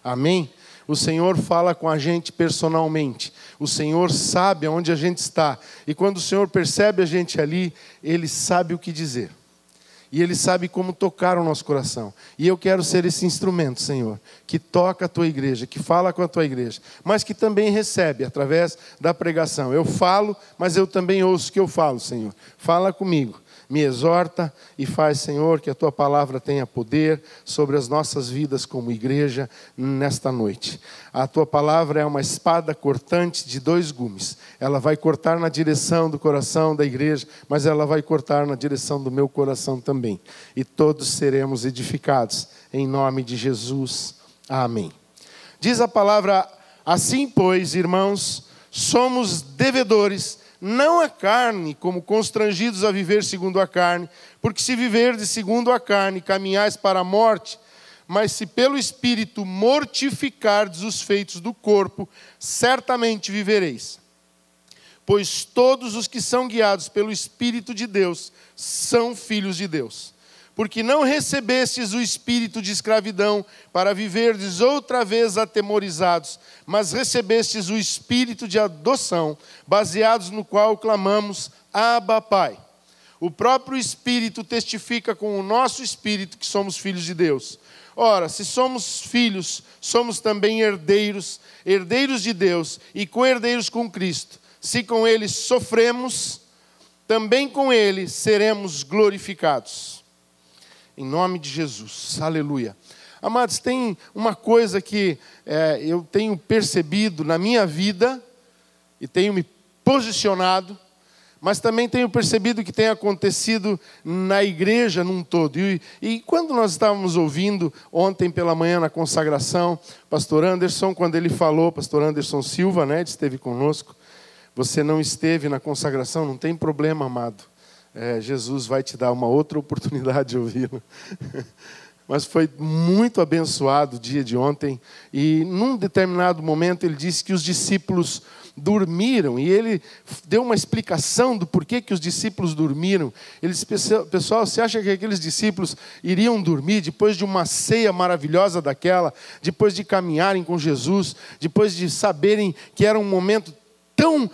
Amém? O Senhor fala com a gente personalmente. O Senhor sabe aonde a gente está. E quando o Senhor percebe a gente ali, Ele sabe o que dizer. E Ele sabe como tocar o nosso coração. E eu quero ser esse instrumento, Senhor, que toca a Tua igreja, que fala com a Tua igreja, mas que também recebe através da pregação. Eu falo, mas eu também ouço o que eu falo, Senhor. Fala comigo. Me exorta e faz, Senhor, que a Tua palavra tenha poder sobre as nossas vidas como igreja nesta noite. A Tua palavra é uma espada cortante de 2 gumes. Ela vai cortar na direção do coração da igreja, mas ela vai cortar na direção do meu coração também. E todos seremos edificados em nome de Jesus. Amém. Diz a palavra: assim, pois, irmãos, somos devedores, não a carne, como constrangidos a viver segundo a carne, porque se viverdes segundo a carne, caminhais para a morte, mas se pelo Espírito mortificardes os feitos do corpo, certamente vivereis. Pois todos os que são guiados pelo Espírito de Deus são filhos de Deus. Porque não recebestes o espírito de escravidão para viverdes outra vez atemorizados, mas recebestes o espírito de adoção, baseados no qual clamamos: Abba, Pai. O próprio Espírito testifica com o nosso espírito que somos filhos de Deus. Ora, se somos filhos, somos também herdeiros, herdeiros de Deus e co-herdeiros com Cristo. Se com Ele sofremos, também com Ele seremos glorificados. Em nome de Jesus, aleluia. Amados, tem uma coisa que eu tenho percebido na minha vida, e tenho me posicionado, mas também tenho percebido que tem acontecido na igreja num todo. E quando nós estávamos ouvindo ontem pela manhã na consagração, pastor Anderson, quando ele falou, pastor Anderson Silva, né, ele esteve conosco. Você não esteve na consagração, não tem problema, amado. Jesus vai te dar uma outra oportunidade de ouvi-lo. Mas foi muito abençoado o dia de ontem. E num determinado momento ele disse que os discípulos dormiram. E ele deu uma explicação do porquê que os discípulos dormiram. Ele disse: pessoal, você acha que aqueles discípulos iriam dormir depois de uma ceia maravilhosa daquela? Depois de caminharem com Jesus? Depois de saberem que era um momento tão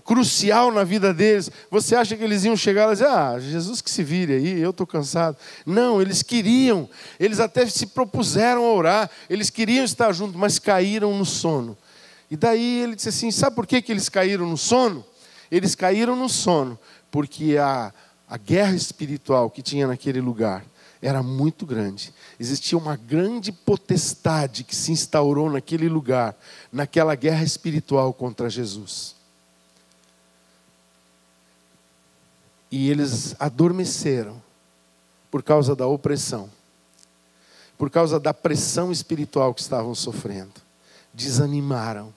crucial na vida deles? Você acha que eles iam chegar e dizer: Jesus que se vire aí, eu estou cansado? Não, eles queriam, eles até se propuseram a orar, eles queriam estar juntos, mas caíram no sono. E daí ele disse assim: sabe por que eles caíram no sono? Eles caíram no sono porque a guerra espiritual que tinha naquele lugar era muito grande. Existia uma grande potestade que se instaurou naquele lugar, naquela guerra espiritual contra Jesus. E eles adormeceram por causa da opressão, por causa da pressão espiritual que estavam sofrendo. Desanimaram.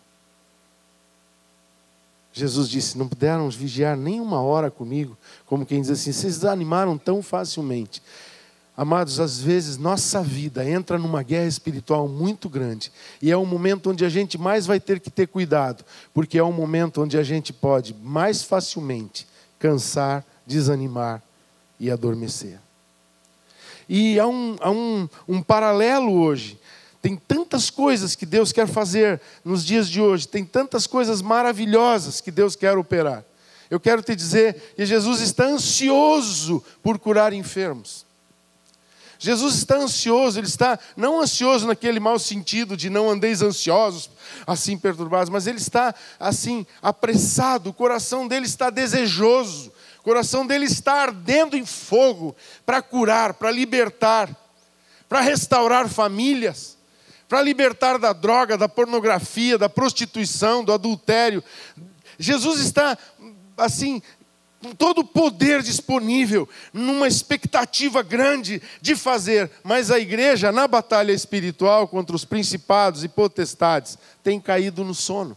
Jesus disse: não puderam vigiar nem 1 hora comigo, como quem diz assim, vocês desanimaram tão facilmente. Amados, às vezes nossa vida entra numa guerra espiritual muito grande. E é um momento onde a gente mais vai ter que ter cuidado. Porque é um momento onde a gente pode mais facilmente cansar, desanimar e adormecer. E há um paralelo hoje. Tem tantas coisas que Deus quer fazer nos dias de hoje. Tem tantas coisas maravilhosas que Deus quer operar. Eu quero te dizer que Jesus está ansioso por curar enfermos. Jesus está ansioso, ele está não ansioso naquele mau sentido de não andeis ansiosos, assim perturbados, mas ele está assim apressado, o coração dele está desejoso, o coração dele está ardendo em fogo para curar, para libertar, para restaurar famílias, para libertar da droga, da pornografia, da prostituição, do adultério. Jesus está assim com todo o poder disponível, numa expectativa grande de fazer. Mas a igreja, na batalha espiritual contra os principados e potestades, tem caído no sono.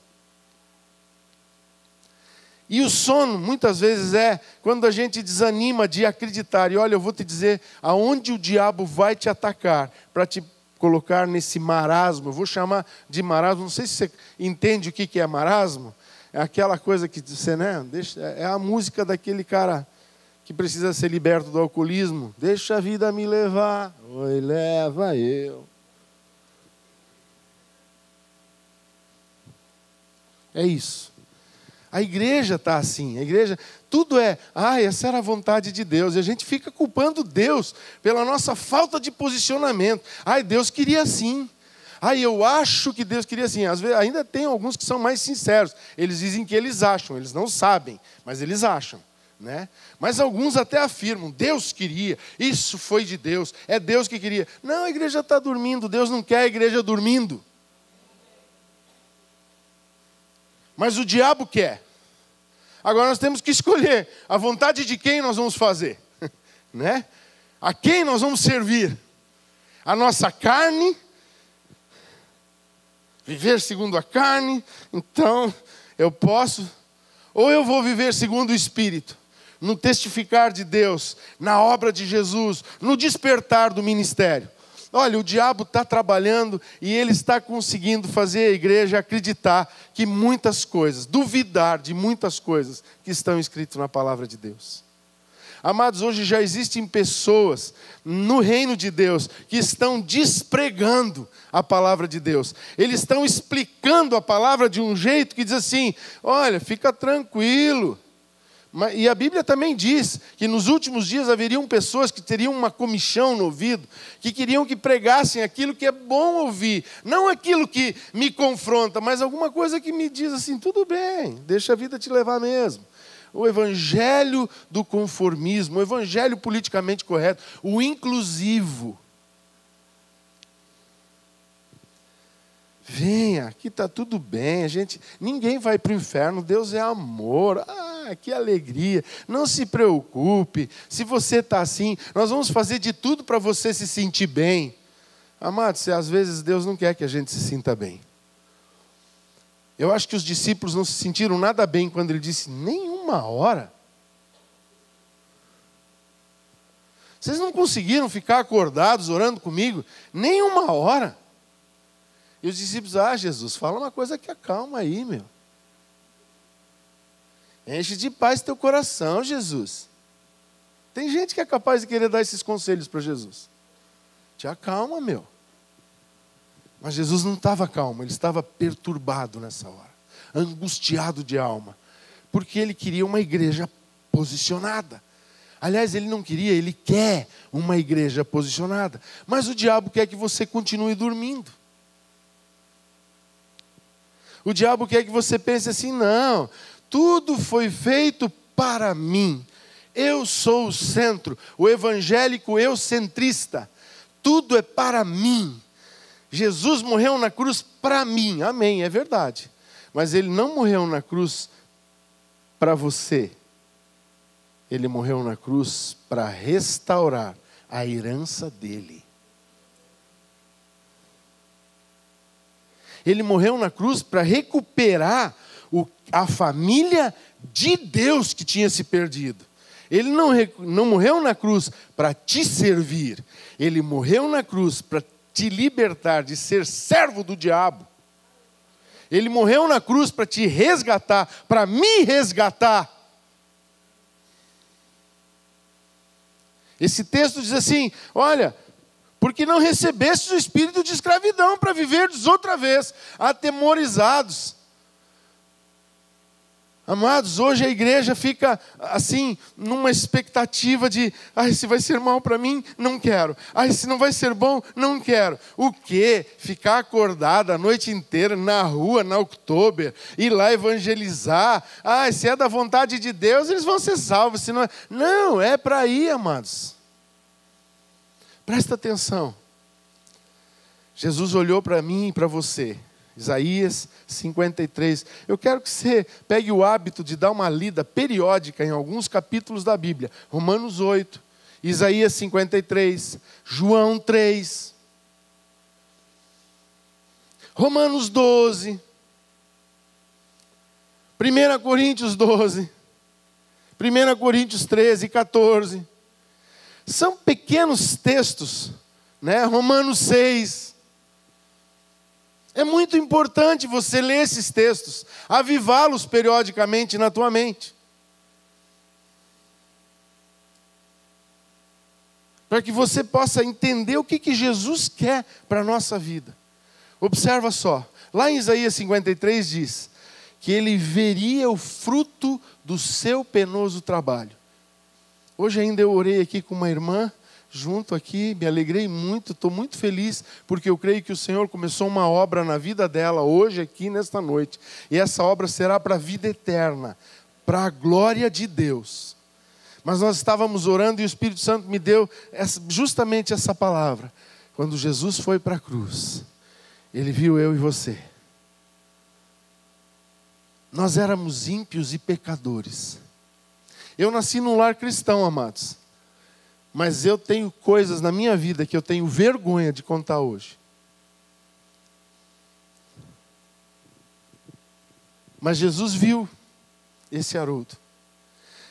E o sono, muitas vezes, é quando a gente desanima de acreditar. E olha, eu vou te dizer, aonde o diabo vai te atacar, para te colocar nesse marasmo. Eu vou chamar de marasmo, não sei se você entende o que é marasmo. É aquela coisa que você, né? É a música daquele cara que precisa ser liberto do alcoolismo. Deixa a vida me levar, oi, leva eu. É isso. A igreja está assim, a igreja, tudo essa era a vontade de Deus. E a gente fica culpando Deus pela nossa falta de posicionamento. Deus queria assim. Eu acho que Deus queria assim. Às vezes, ainda tem alguns que são mais sinceros. Eles dizem que eles acham, eles não sabem, mas eles acham. Né? Mas alguns até afirmam, Deus queria, isso foi de Deus, é Deus que queria. Não, a igreja está dormindo, Deus não quer a igreja dormindo. Mas o diabo quer. Agora nós temos que escolher a vontade de quem nós vamos fazer. Né? A quem nós vamos servir? A nossa carne? Viver segundo a carne? Então eu posso? Ou eu vou viver segundo o Espírito? No testificar de Deus, na obra de Jesus, no despertar do ministério. Olha, o diabo está trabalhando e ele está conseguindo fazer a igreja acreditar que muitas coisas, duvidar de muitas coisas que estão escritas na palavra de Deus. Amados, hoje já existem pessoas no reino de Deus que estão despregando a palavra de Deus. Eles estão explicando a palavra de um jeito que diz assim, olha, fica tranquilo. E a Bíblia também diz que nos últimos dias haveriam pessoas que teriam uma comichão no ouvido, que queriam que pregassem aquilo que é bom ouvir, não aquilo que me confronta, mas alguma coisa que me diz assim, tudo bem, deixa a vida te levar mesmo. O evangelho do conformismo, o evangelho politicamente correto, o inclusivo. Venha, aqui está tudo bem, ninguém vai para o inferno, Deus é amor, que alegria, não se preocupe, se você está assim, nós vamos fazer de tudo para você se sentir bem. Amados, às vezes Deus não quer que a gente se sinta bem. Eu acho que os discípulos não se sentiram nada bem quando ele disse, nenhuma hora. Vocês não conseguiram ficar acordados orando comigo? Nenhuma hora. E os discípulos, Jesus, fala uma coisa que acalma aí, meu. Enche de paz teu coração, Jesus. Tem gente que é capaz de querer dar esses conselhos para Jesus. Te acalma, meu. Mas Jesus não estava calmo, ele estava perturbado nessa hora. Angustiado de alma. Porque ele queria uma igreja posicionada. Aliás, ele não queria, ele quer uma igreja posicionada. Mas o diabo quer que você continue dormindo. O diabo quer que você pense assim, não, tudo foi feito para mim. Eu sou o centro, o evangélico eucentrista. Tudo é para mim. Jesus morreu na cruz para mim. Amém, é verdade. Mas ele não morreu na cruz para você. Ele morreu na cruz para restaurar a herança dele. Ele morreu na cruz para recuperar a família de Deus que tinha se perdido. Ele não morreu na cruz para te servir. Ele morreu na cruz para te libertar de ser servo do diabo. Ele morreu na cruz para te resgatar, para me resgatar. Esse texto diz assim, olha, porque não recebestes o espírito de escravidão para viverdes outra vez, atemorizados. Amados, hoje a igreja fica assim, numa expectativa de, se vai ser mal para mim, não quero. Se não vai ser bom, não quero. O quê? Ficar acordada a noite inteira na rua, na Oktober, ir lá evangelizar. Se é da vontade de Deus, eles vão ser salvos. Se não, não, é para ir, amados. Presta atenção. Jesus olhou para mim e para você. Isaías 53. Eu quero que você pegue o hábito de dar uma lida periódica em alguns capítulos da Bíblia. Romanos 8, Isaías 53, João 3, Romanos 12, 1 Coríntios 12, 1 Coríntios 13 e 14. São pequenos textos, né? Romanos 6. É muito importante você ler esses textos, avivá-los periodicamente na tua mente. Para que você possa entender o que Jesus quer para a nossa vida. Observa só, lá em Isaías 53 diz que ele veria o fruto do seu penoso trabalho. Hoje ainda eu orei aqui com uma irmã, junto aqui, me alegrei muito, estou muito feliz, porque eu creio que o Senhor começou uma obra na vida dela, hoje aqui, nesta noite. E essa obra será para a vida eterna, para a glória de Deus. Mas nós estávamos orando e o Espírito Santo me deu justamente essa palavra. Quando Jesus foi para a cruz, Ele viu eu e você. Nós éramos ímpios e pecadores. Eu nasci num lar cristão, amados. Mas eu tenho coisas na minha vida que eu tenho vergonha de contar hoje. Mas Jesus viu esse Haroldo.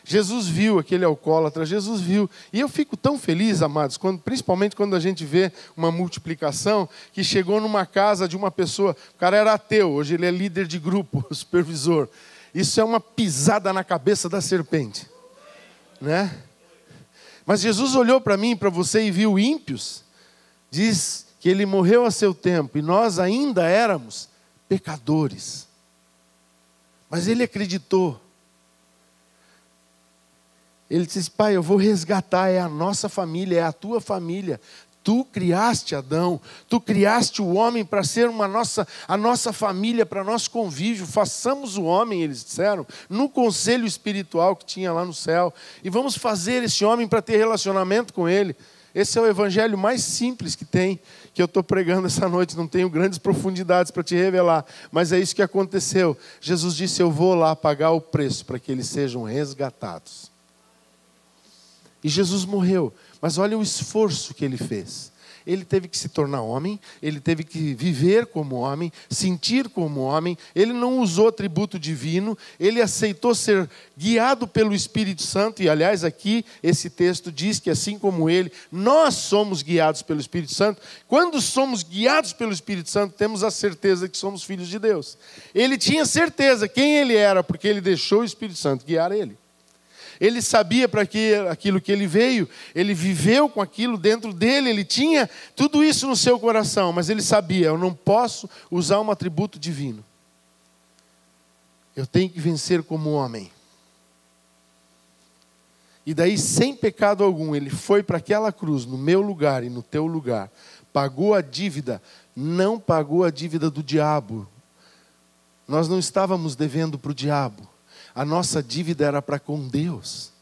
Jesus viu aquele alcoólatra, Jesus viu. E eu fico tão feliz, amados, principalmente quando a gente vê uma multiplicação que chegou numa casa de uma pessoa, o cara era ateu, hoje ele é líder de grupo, supervisor. Isso é uma pisada na cabeça da serpente, né? Mas Jesus olhou para mim e para você e viu ímpios. Diz que ele morreu a seu tempo e nós ainda éramos pecadores. Mas ele acreditou. Ele disse: pai, eu vou resgatar, é a nossa família, é a tua família. Tu criaste Adão, tu criaste o homem para ser a nossa família, para nosso convívio. Façamos o homem, eles disseram, no conselho espiritual que tinha lá no céu. E vamos fazer esse homem para ter relacionamento com ele. Esse é o evangelho mais simples que tem, que eu estou pregando essa noite. Não tenho grandes profundidades para te revelar, mas é isso que aconteceu. Jesus disse: eu vou lá pagar o preço para que eles sejam resgatados. E Jesus morreu, mas olha o esforço que ele fez. Ele teve que se tornar homem, ele teve que viver como homem, sentir como homem. Ele não usou atributo divino, ele aceitou ser guiado pelo Espírito Santo. E aliás aqui esse texto diz que assim como ele, nós somos guiados pelo Espírito Santo. Quando somos guiados pelo Espírito Santo, temos a certeza que somos filhos de Deus. Ele tinha certeza quem ele era, porque ele deixou o Espírito Santo guiar ele. Ele sabia para aquilo que ele veio, ele viveu com aquilo dentro dele, ele tinha tudo isso no seu coração, mas ele sabia: eu não posso usar um atributo divino. Eu tenho que vencer como homem. E daí, sem pecado algum, ele foi para aquela cruz, no meu lugar e no teu lugar, pagou a dívida, não pagou a dívida do diabo. Nós não estávamos devendo para o diabo. A nossa dívida era para com Deus.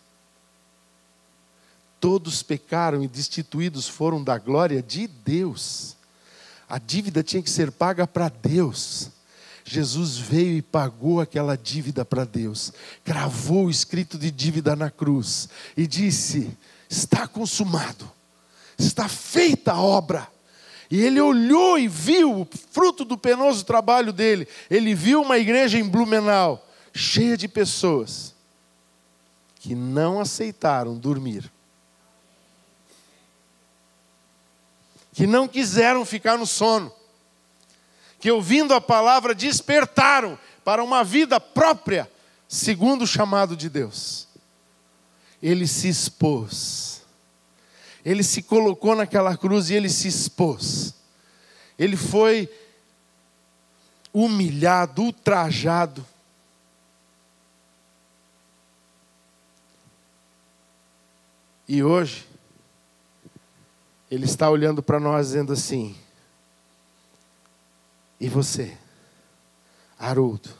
Todos pecaram e destituídos foram da glória de Deus. A dívida tinha que ser paga para Deus. Jesus veio e pagou aquela dívida para Deus. Cravou o escrito de dívida na cruz e disse: está consumado, está feita a obra. E ele olhou e viu o fruto do penoso trabalho dele. Ele viu uma igreja em Blumenau, cheia de pessoas que não aceitaram dormir, que não quiseram ficar no sono, que ouvindo a palavra despertaram para uma vida própria, segundo o chamado de Deus. Ele se expôs, ele se colocou naquela cruz e ele se expôs. Ele foi humilhado, ultrajado. E hoje, Ele está olhando para nós dizendo assim: e você, Haroldo,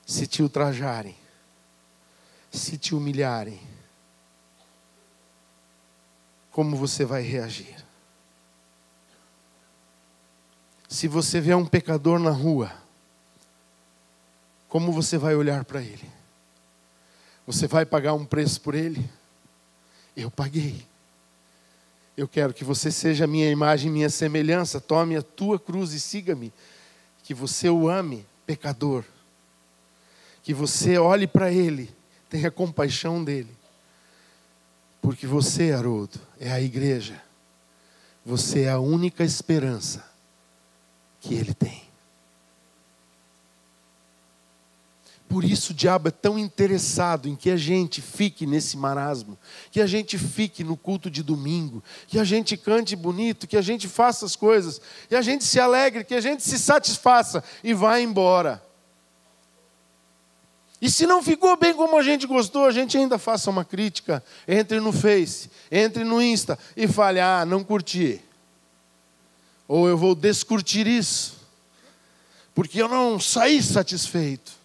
se te ultrajarem, se te humilharem, como você vai reagir? Se você vê um pecador na rua, como você vai olhar para ele? Você vai pagar um preço por ele? Eu paguei. Eu quero que você seja a minha imagem, minha semelhança. Tome a tua cruz e siga-me. Que você o ame, pecador. Que você olhe para ele, tenha compaixão dele. Porque você, Haroldo, é a igreja. Você é a única esperança que ele tem. Por isso o diabo é tão interessado em que a gente fique nesse marasmo, que a gente fique no culto de domingo, que a gente cante bonito, que a gente faça as coisas, que a gente se alegre, que a gente se satisfaça e vá embora. E se não ficou bem como a gente gostou, a gente ainda faça uma crítica, entre no Face, entre no Insta e fale, não curti. Ou eu vou descurtir isso, porque eu não saí satisfeito.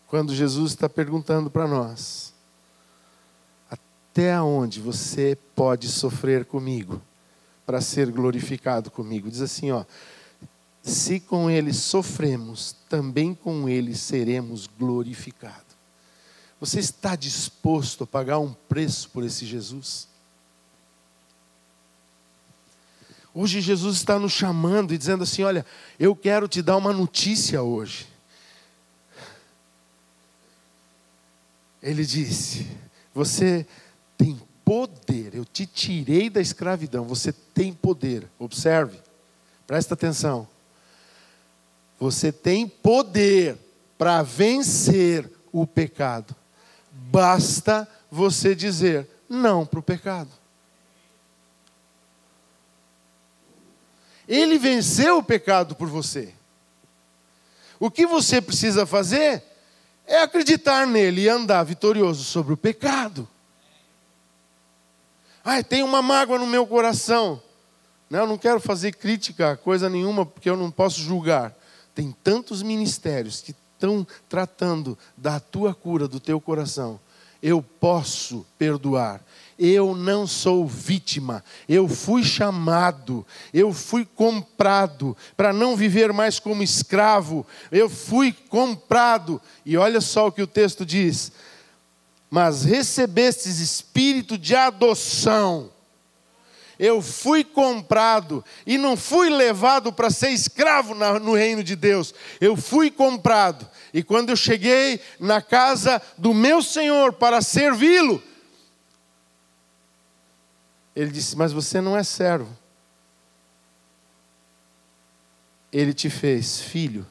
Quando Jesus está perguntando para nós, até onde você pode sofrer comigo, para ser glorificado comigo? Diz assim, se com ele sofremos, também com ele seremos glorificados. Você está disposto a pagar um preço por esse Jesus? Hoje Jesus está nos chamando e dizendo assim, olha, eu quero te dar uma notícia hoje. Ele disse, você tem poder, eu te tirei da escravidão, você tem poder. Observe, presta atenção. Você tem poder para vencer o pecado. Basta você dizer não para o pecado. Ele venceu o pecado por você. O que você precisa fazer é acreditar nele e andar vitorioso sobre o pecado. Tem uma mágoa no meu coração. Não, eu não quero fazer crítica a coisa nenhuma, porque eu não posso julgar. Tem tantos ministérios que estão tratando da tua cura, do teu coração. Eu posso perdoar. Eu não sou vítima. Eu fui chamado. Eu fui comprado para não viver mais como escravo. Eu fui comprado. E olha só o que o texto diz. Mas recebestes espírito de adoção. Eu fui comprado e não fui levado para ser escravo no reino de Deus. Eu fui comprado. E quando eu cheguei na casa do meu Senhor para servi-lo, ele disse, mas você não é servo. Ele te fez filho.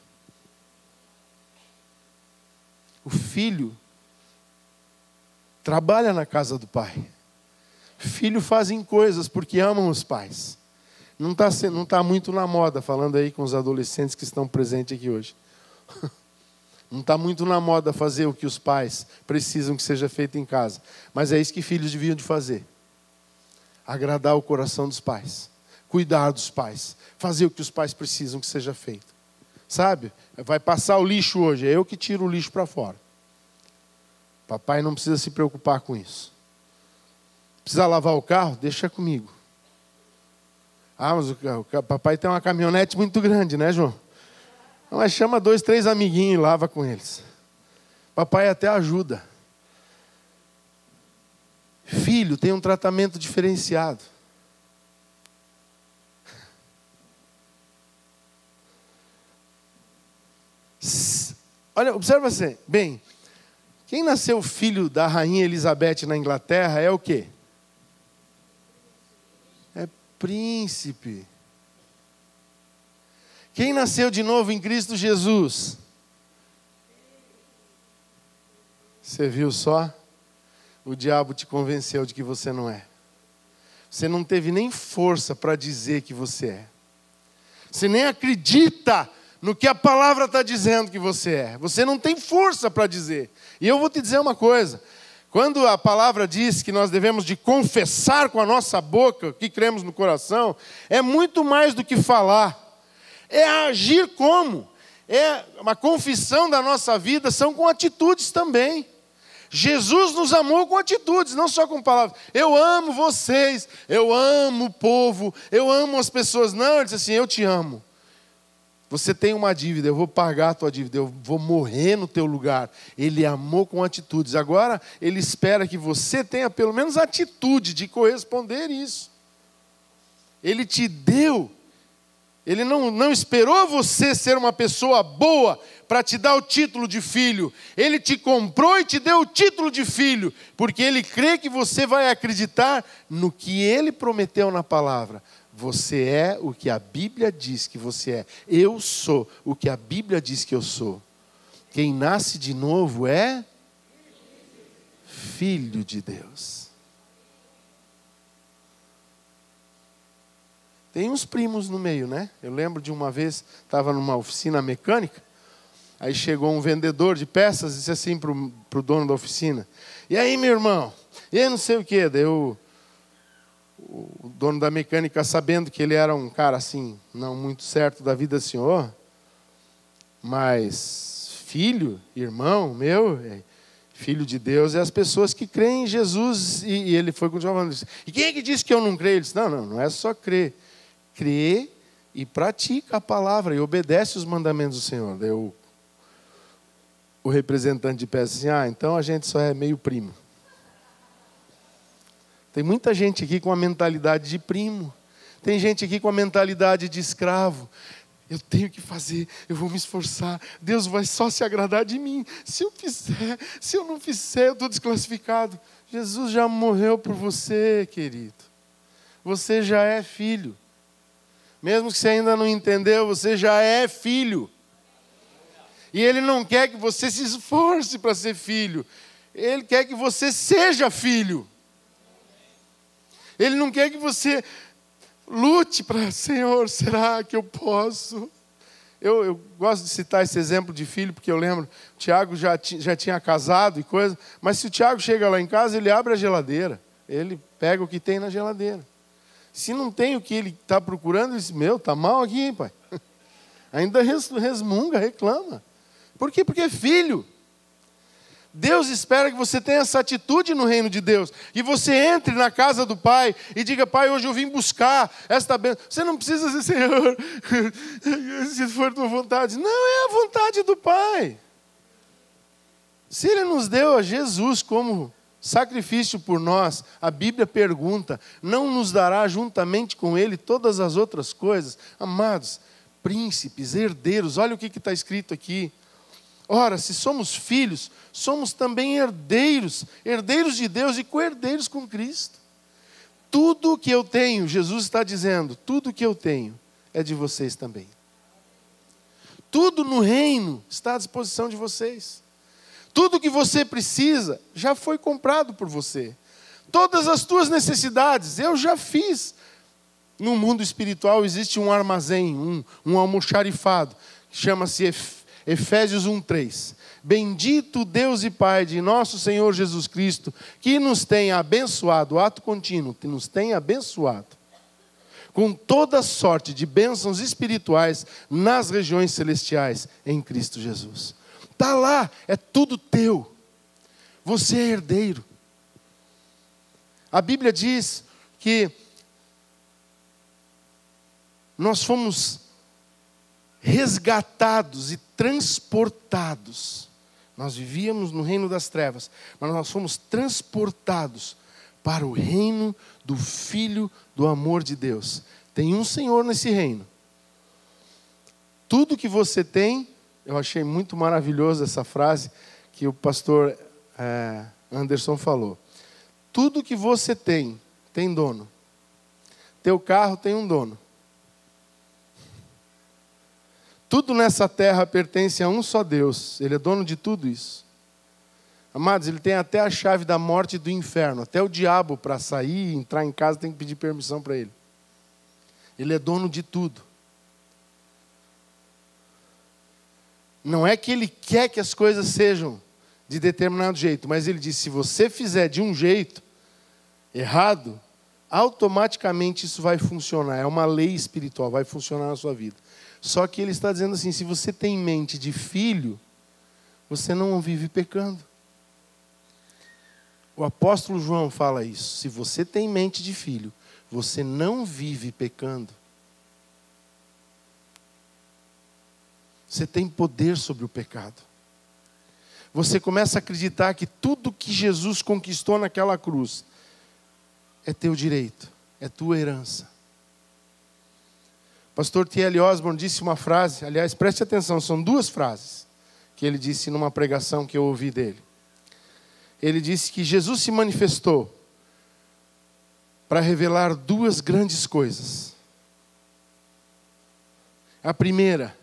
O filho trabalha na casa do pai. Filho fazem coisas porque amam os pais. Não está muito na moda, falando aí com os adolescentes que estão presentes aqui hoje. Não está muito na moda fazer o que os pais precisam que seja feito em casa. Mas é isso que filhos deviam de fazer. Agradar o coração dos pais. Cuidar dos pais. Fazer o que os pais precisam que seja feito. Sabe? Vai passar o lixo hoje. É eu que tiro o lixo para fora. Papai não precisa se preocupar com isso. Precisa lavar o carro? Deixa comigo. Mas o papai tem uma caminhonete muito grande, né, João? Mas chama 2, 3 amiguinhos e lava com eles. Papai até ajuda. Filho tem um tratamento diferenciado. Olha, observa assim, bem, quem nasceu filho da rainha Elizabeth na Inglaterra é o quê? É príncipe. Quem nasceu de novo em Cristo Jesus? Você viu só? O diabo te convenceu de que você não é. Você não teve nem força para dizer que você é. Você nem acredita no que a palavra está dizendo que você é. Você não tem força para dizer. E eu vou te dizer uma coisa. Quando a palavra diz que nós devemos de confessar com a nossa boca o que cremos no coração, é muito mais do que falar. É agir como? É uma confissão da nossa vida, são com atitudes também. Jesus nos amou com atitudes, não só com palavras. Eu amo vocês, eu amo o povo, eu amo as pessoas. Não, ele disse assim, eu te amo. Você tem uma dívida, eu vou pagar a tua dívida, eu vou morrer no teu lugar. Ele amou com atitudes. Agora, ele espera que você tenha pelo menos a atitude de corresponder isso. Ele te deu. Ele não esperou você ser uma pessoa boa para te dar o título de filho. Ele te comprou e te deu o título de filho, porque ele crê que você vai acreditar no que ele prometeu na palavra. Você é o que a Bíblia diz que você é. Eu sou o que a Bíblia diz que eu sou. Quem nasce de novo é filho de Deus. Tem uns primos no meio, né? Eu lembro de uma vez, estava numa oficina mecânica, aí chegou um vendedor de peças e disse assim para o dono da oficina: e aí, meu irmão? E aí não sei o quê. Daí o dono da mecânica, sabendo que ele era um cara assim, não muito certo da vida do senhor, mas filho, irmão meu, filho de Deus é as pessoas que creem em Jesus. E ele foi com o Giovanni e disse: e quem é que disse que eu não creio? Ele disse: não é só crer. Crê e pratica a palavra e obedece os mandamentos do Senhor. Daí o representante de peça assim: então a gente só é meio primo. Tem muita gente aqui com a mentalidade de primo. Tem gente aqui com a mentalidade de escravo. Eu tenho que fazer, eu vou me esforçar. Deus vai só se agradar de mim. Se eu não fizer, eu estou desclassificado. Jesus já morreu por você, querido. Você já é filho. Mesmo que você ainda não entendeu, você já é filho. E Ele não quer que você se esforce para ser filho. Ele quer que você seja filho. Ele não quer que você lute para: Senhor, será que eu posso? Eu gosto de citar esse exemplo de filho, porque eu lembro, o Tiago já tinha casado e coisa, mas se o Tiago chega lá em casa, ele abre a geladeira. Ele pega o que tem na geladeira. Se não tem o que ele está procurando, ele diz: está mal aqui, pai. Ainda resmunga, reclama. Por quê? Porque é filho. Deus espera que você tenha essa atitude no reino de Deus. Que você entre na casa do Pai e diga: Pai, hoje eu vim buscar esta bênção. Você não precisa dizer: Senhor, se for tua vontade. Não, é a vontade do Pai. Se Ele nos deu a Jesus como sacrifício por nós, a Bíblia pergunta: não nos dará juntamente com Ele todas as outras coisas? Amados, príncipes, herdeiros, olha o que está escrito aqui. Ora, se somos filhos, somos também herdeiros, herdeiros de Deus e co-herdeiros com Cristo. Tudo que eu tenho, Jesus está dizendo, tudo que eu tenho é de vocês também. Tudo no reino está à disposição de vocês. Tudo que você precisa já foi comprado por você. Todas as tuas necessidades eu já fiz. No mundo espiritual existe um armazém, um almoxarifado, que chama-se Efésios 1:3. Bendito Deus e Pai de nosso Senhor Jesus Cristo, que nos tem abençoado, ato contínuo, que nos tem abençoado com toda sorte de bênçãos espirituais nas regiões celestiais em Cristo Jesus. Está lá, é tudo teu. Você é herdeiro. A Bíblia diz que nós fomos resgatados e transportados. Nós vivíamos no reino das trevas, mas nós fomos transportados para o reino do Filho do amor de Deus. Tem um Senhor nesse reino. Tudo que você tem, eu achei muito maravilhoso essa frase que o pastor Anderson falou. Tudo que você tem dono. Teu carro tem um dono. Tudo nessa terra pertence a um só Deus. Ele é dono de tudo isso. Amados, Ele tem até a chave da morte e do inferno. Até o diabo, para sair e entrar em casa, tem que pedir permissão para Ele. Ele é dono de tudo. Não é que Ele quer que as coisas sejam de determinado jeito, mas Ele diz: se você fizer de um jeito errado, automaticamente isso vai funcionar. É uma lei espiritual, vai funcionar na sua vida. Só que Ele está dizendo assim: se você tem mente de filho, você não vive pecando. O apóstolo João fala isso. Se você tem mente de filho, você não vive pecando. Você tem poder sobre o pecado. Você começa a acreditar que tudo que Jesus conquistou naquela cruz é teu direito, é tua herança. Pastor T.L. Osborne disse uma frase, aliás, preste atenção, são duas frases que ele disse numa pregação que eu ouvi dele. Ele disse que Jesus se manifestou para revelar duas grandes coisas. A primeira,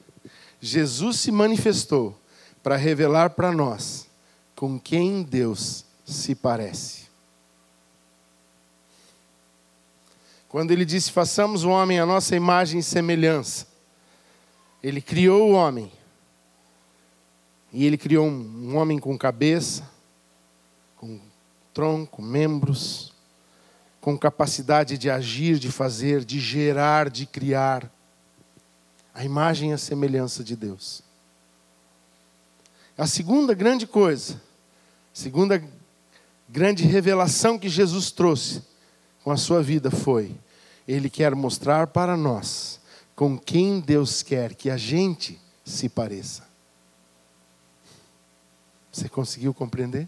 Jesus se manifestou para revelar para nós com quem Deus se parece. Quando ele disse, façamos o homem à nossa imagem e semelhança, ele criou o homem. E ele criou um homem com cabeça, com tronco, membros, com capacidade de agir, de fazer, de gerar, de criar. A imagem e a semelhança de Deus. A segunda grande coisa, segunda grande revelação que Jesus trouxe com a sua vida foi, Ele quer mostrar para nós com quem Deus quer que a gente se pareça. Você conseguiu compreender?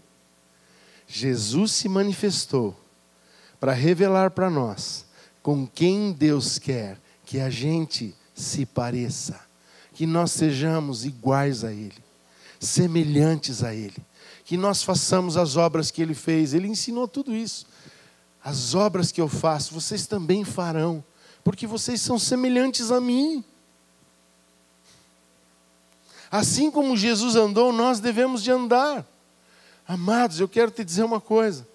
Jesus se manifestou para revelar para nós com quem Deus quer que a gente se pareça. Que nós sejamos iguais a Ele, semelhantes a Ele. Que nós façamos as obras que Ele fez. Ele ensinou tudo isso. As obras que eu faço, vocês também farão, porque vocês são semelhantes a mim. Assim como Jesus andou, nós devemos de andar. Amados, eu quero te dizer uma coisa.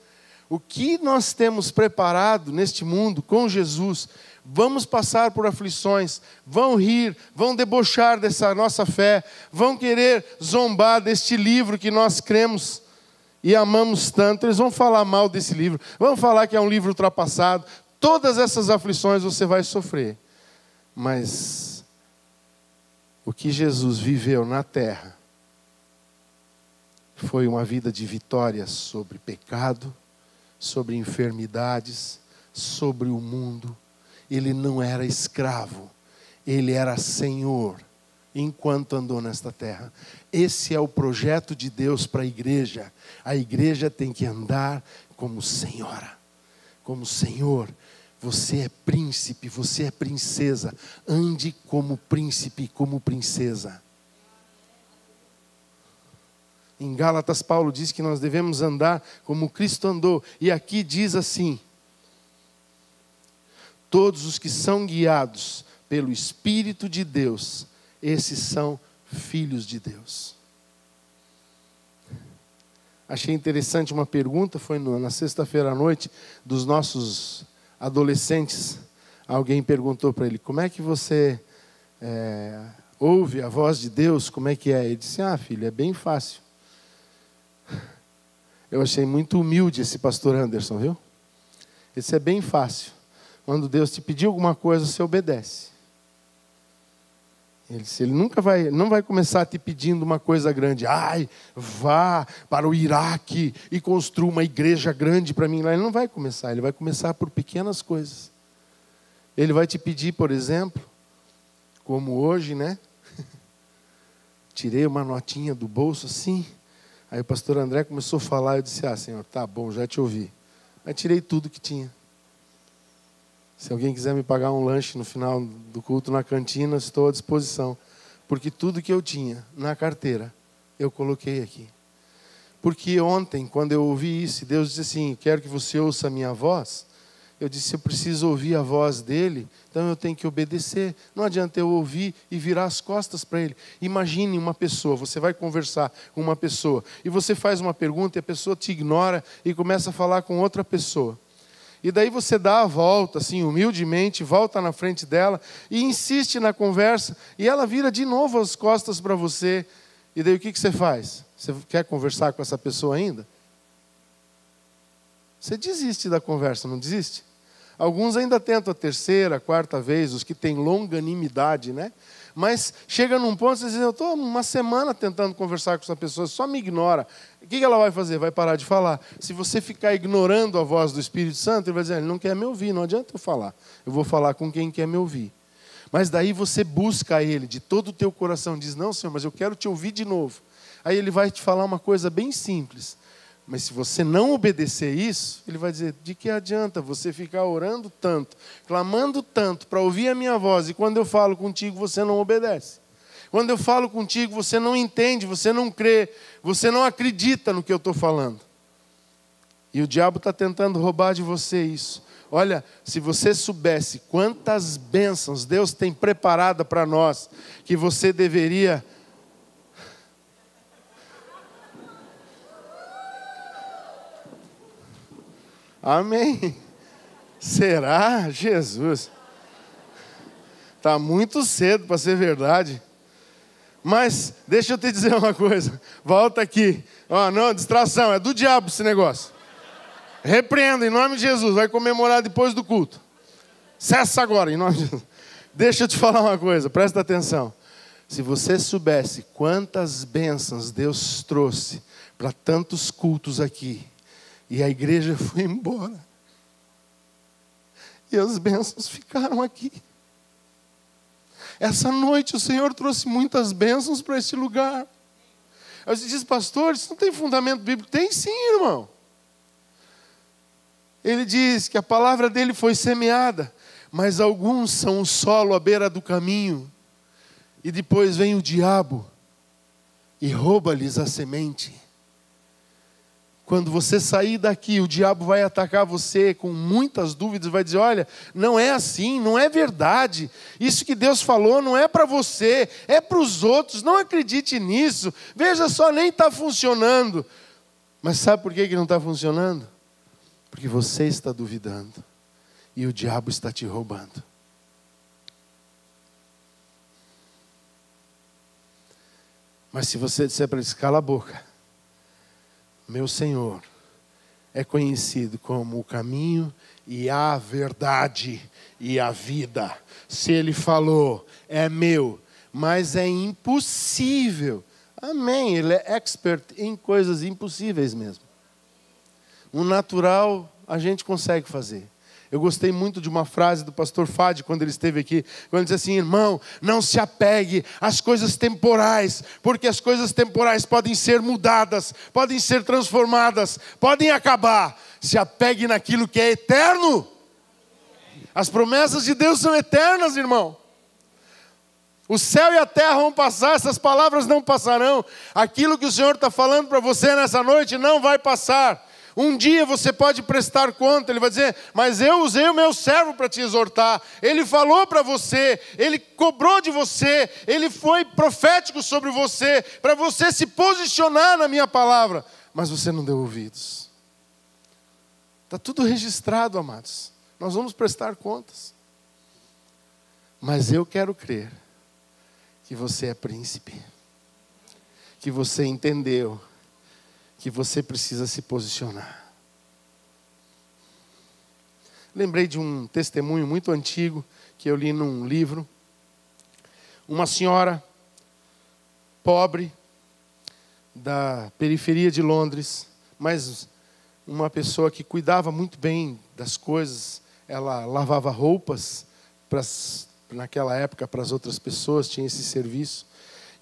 O que nós temos preparado neste mundo com Jesus, vamos passar por aflições, vão rir, vão debochar dessa nossa fé, vão querer zombar deste livro que nós cremos e amamos tanto. Eles vão falar mal desse livro, vão falar que é um livro ultrapassado. Todas essas aflições você vai sofrer. Mas o que Jesus viveu na terra foi uma vida de vitória sobre pecado, sobre enfermidades, sobre o mundo. Ele não era escravo, ele era senhor enquanto andou nesta terra. Esse é o projeto de Deus para a igreja. A igreja tem que andar como senhora, como senhor. Você é príncipe, você é princesa. Ande como príncipe, como princesa. Em Gálatas, Paulo diz que nós devemos andar como Cristo andou. E aqui diz assim: todos os que são guiados pelo Espírito de Deus, esses são filhos de Deus. Achei interessante uma pergunta, foi na sexta-feira à noite, dos nossos adolescentes. Alguém perguntou para ele, como é que você ouve a voz de Deus, como é que é? Ele disse, filho, é bem fácil. Eu achei muito humilde esse pastor Anderson, viu? Esse é bem fácil. Quando Deus te pedir alguma coisa, você obedece. Ele não vai começar te pedindo uma coisa grande. Vá para o Iraque e construa uma igreja grande para mim lá. Ele não vai começar, ele vai começar por pequenas coisas. Ele vai te pedir, por exemplo, como hoje, né? Tirei uma notinha do bolso assim. Aí o pastor André começou a falar, eu disse, Senhor, tá bom, já te ouvi. Aí tirei tudo que tinha. Se alguém quiser me pagar um lanche no final do culto na cantina, estou à disposição. Porque tudo que eu tinha na carteira, eu coloquei aqui. Porque ontem, quando eu ouvi isso, Deus disse assim, quero que você ouça a minha voz. Eu disse, eu preciso ouvir a voz dele, então eu tenho que obedecer. Não adianta eu ouvir e virar as costas para ele. Imagine uma pessoa, você vai conversar com uma pessoa, e você faz uma pergunta e a pessoa te ignora e começa a falar com outra pessoa. E daí você dá a volta, assim, humildemente, volta na frente dela e insiste na conversa, e ela vira de novo as costas para você. E daí o que você faz? Você quer conversar com essa pessoa ainda? Você desiste da conversa, não desiste? Alguns ainda tentam a terceira, a quarta vez, os que têm longanimidade, né? Mas chega num ponto, você diz, eu estou uma semana tentando conversar com essa pessoa, só me ignora. O que ela vai fazer? Vai parar de falar. Se você ficar ignorando a voz do Espírito Santo, ele vai dizer, ele não quer me ouvir, não adianta eu falar. Eu vou falar com quem quer me ouvir. Mas daí você busca ele de todo o teu coração, diz, não, Senhor, mas eu quero te ouvir de novo. Aí ele vai te falar uma coisa bem simples. Mas se você não obedecer isso, ele vai dizer, de que adianta você ficar orando tanto, clamando tanto para ouvir a minha voz, e quando eu falo contigo você não obedece. Quando eu falo contigo você não entende, você não crê, você não acredita no que eu estou falando. E o diabo está tentando roubar de você isso. Olha, se você soubesse quantas bênçãos Deus tem preparado para nós, que você deveria Amém. Será? Jesus. Está muito cedo para ser verdade. Mas deixa eu te dizer uma coisa. Volta aqui. Não, distração. É do diabo esse negócio. Repreenda em nome de Jesus. Vai comemorar depois do culto. Cessa agora em nome de Jesus. Deixa eu te falar uma coisa. Presta atenção. Se você soubesse quantas bênçãos Deus trouxe para tantos cultos aqui. E a igreja foi embora. E as bênçãos ficaram aqui. Essa noite o Senhor trouxe muitas bênçãos para este lugar. Aí você diz, pastor, isso não tem fundamento bíblico. Tem sim, irmão. Ele diz que a palavra dele foi semeada, mas alguns são o solo à beira do caminho. E depois vem o diabo e rouba-lhes a semente. Quando você sair daqui, o diabo vai atacar você com muitas dúvidas, vai dizer, olha, não é assim, não é verdade. Isso que Deus falou não é para você, é para os outros, não acredite nisso. Veja só, nem está funcionando. Mas sabe por que não está funcionando? Porque você está duvidando e o diabo está te roubando. Mas se você disser para ele, cala a boca. Meu Senhor é conhecido como o caminho e a verdade e a vida. Se Ele falou, é meu, mas é impossível. Amém, Ele é expert em coisas impossíveis mesmo. O natural a gente consegue fazer. Eu gostei muito de uma frase do pastor Fadi, quando ele esteve aqui, quando ele disse assim, irmão, não se apegue às coisas temporais, porque as coisas temporais podem ser mudadas, podem ser transformadas, podem acabar. Se apegue naquilo que é eterno. As promessas de Deus são eternas, irmão. O céu e a terra vão passar, essas palavras não passarão. Aquilo que o Senhor está falando para você nessa noite não vai passar. Um dia você pode prestar conta, ele vai dizer, mas eu usei o meu servo para te exortar. Ele falou para você, ele cobrou de você, ele foi profético sobre você, para você se posicionar na minha palavra. Mas você não deu ouvidos. Está tudo registrado, amados. Nós vamos prestar contas. Mas eu quero crer que você é príncipe, que você entendeu que você precisa se posicionar. Lembrei de um testemunho muito antigo que eu li num livro. Uma senhora pobre da periferia de Londres, mas uma pessoa que cuidava muito bem das coisas. Ela lavava roupas naquela época para as outras pessoas, tinha esse serviço.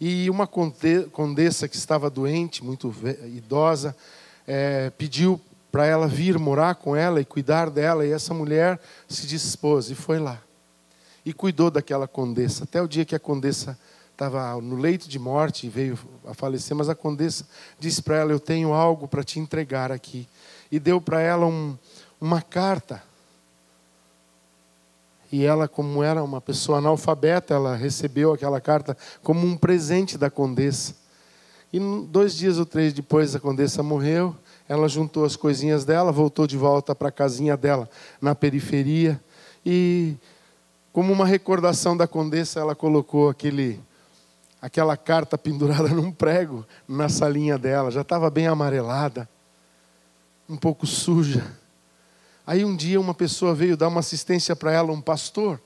E uma condessa que estava doente, muito idosa, pediu para ela vir morar com ela e cuidar dela. E essa mulher se dispôs e foi lá. E cuidou daquela condessa, até o dia que a condessa estava no leito de morte e veio a falecer. Mas a condessa disse para ela, eu tenho algo para te entregar aqui. E deu para ela uma carta. E ela, como era uma pessoa analfabeta, ela recebeu aquela carta como um presente da condessa. E 2 dias ou 3 depois a condessa morreu, ela juntou as coisinhas dela, voltou de volta para a casinha dela na periferia. E como uma recordação da condessa, ela colocou aquela carta pendurada num prego na salinha dela. Já estava bem amarelada, um pouco suja. Aí um dia uma pessoa veio dar uma assistência para ela, um pastor,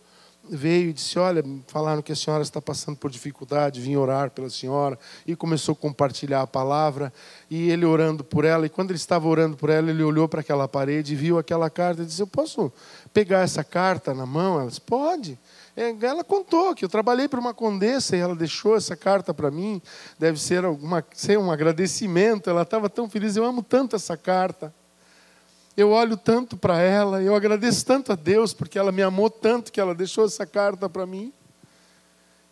veio e disse, olha, falaram que a senhora está passando por dificuldade, vim orar pela senhora, e começou a compartilhar a palavra, e ele orando por ela, e quando ele estava orando por ela, ele olhou para aquela parede, viu aquela carta, e disse, eu posso pegar essa carta na mão? Ela disse, pode. Ela contou que eu trabalhei para uma condessa, e ela deixou essa carta para mim, deve ser um agradecimento, ela estava tão feliz, eu amo tanto essa carta. Eu olho tanto para ela, eu agradeço tanto a Deus, porque ela me amou tanto que ela deixou essa carta para mim.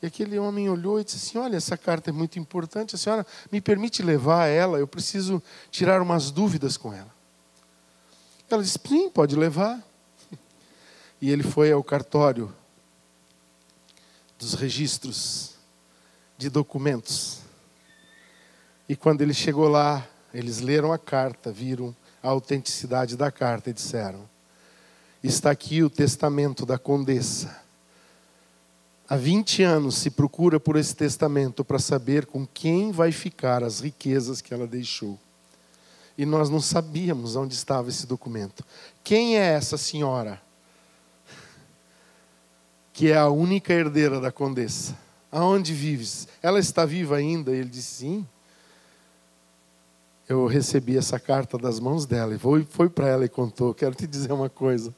E aquele homem olhou e disse assim, olha, essa carta é muito importante, a senhora me permite levar ela, eu preciso tirar umas dúvidas com ela. Ela disse, sim, pode levar. E ele foi ao cartório dos registros de documentos. E quando ele chegou lá, eles leram a carta, viram a autenticidade da carta e disseram: está aqui o testamento da condessa. Há 20 anos se procura por esse testamento para saber com quem vai ficar as riquezas que ela deixou. E nós não sabíamos onde estava esse documento. Quem é essa senhora? Que é a única herdeira da condessa. Aonde vives? Ela está viva ainda? Ele disse: sim. Eu recebi essa carta das mãos dela. E foi para ela e contou: quero te dizer uma coisa.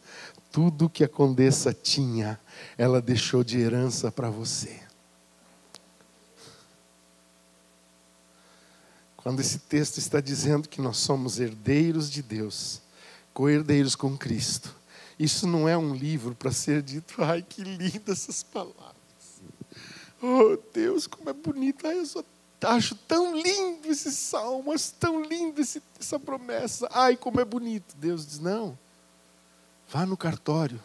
Tudo que a condessa tinha, ela deixou de herança para você. Quando esse texto está dizendo que nós somos herdeiros de Deus, co-herdeiros com Cristo, isso não é um livro para ser dito: ai, que lindas essas palavras. Oh, Deus, como é bonito. Ai, eu só acho tão lindo esse salmo, acho tão lindo essa promessa. Ai, como é bonito. Deus diz: não, vá no cartório.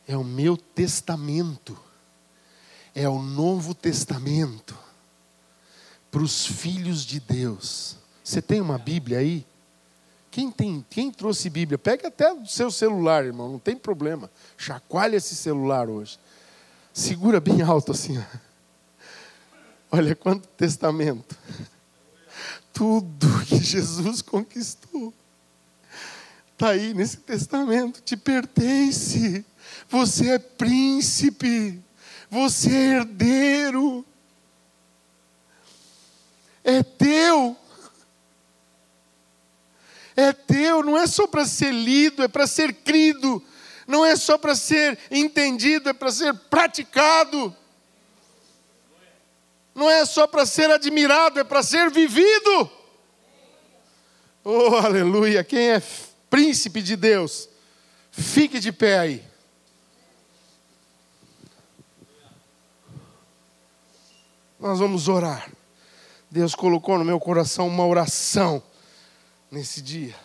É o meu testamento. É o Novo Testamento para os filhos de Deus. Você tem uma Bíblia aí? Quem trouxe Bíblia? Pega até o seu celular, irmão, não tem problema. Chacoalha esse celular hoje. Segura bem alto assim. Olha quanto testamento. Tudo que Jesus conquistou está aí nesse testamento. Te pertence. Você é príncipe. Você é herdeiro. É teu. É teu, não é só para ser lido, é para ser crido. Não é só para ser entendido, é para ser praticado. Não é só para ser admirado, é para ser vivido. Oh, aleluia. Quem é príncipe de Deus, fique de pé aí. Nós vamos orar. Deus colocou no meu coração uma oração nesse dia.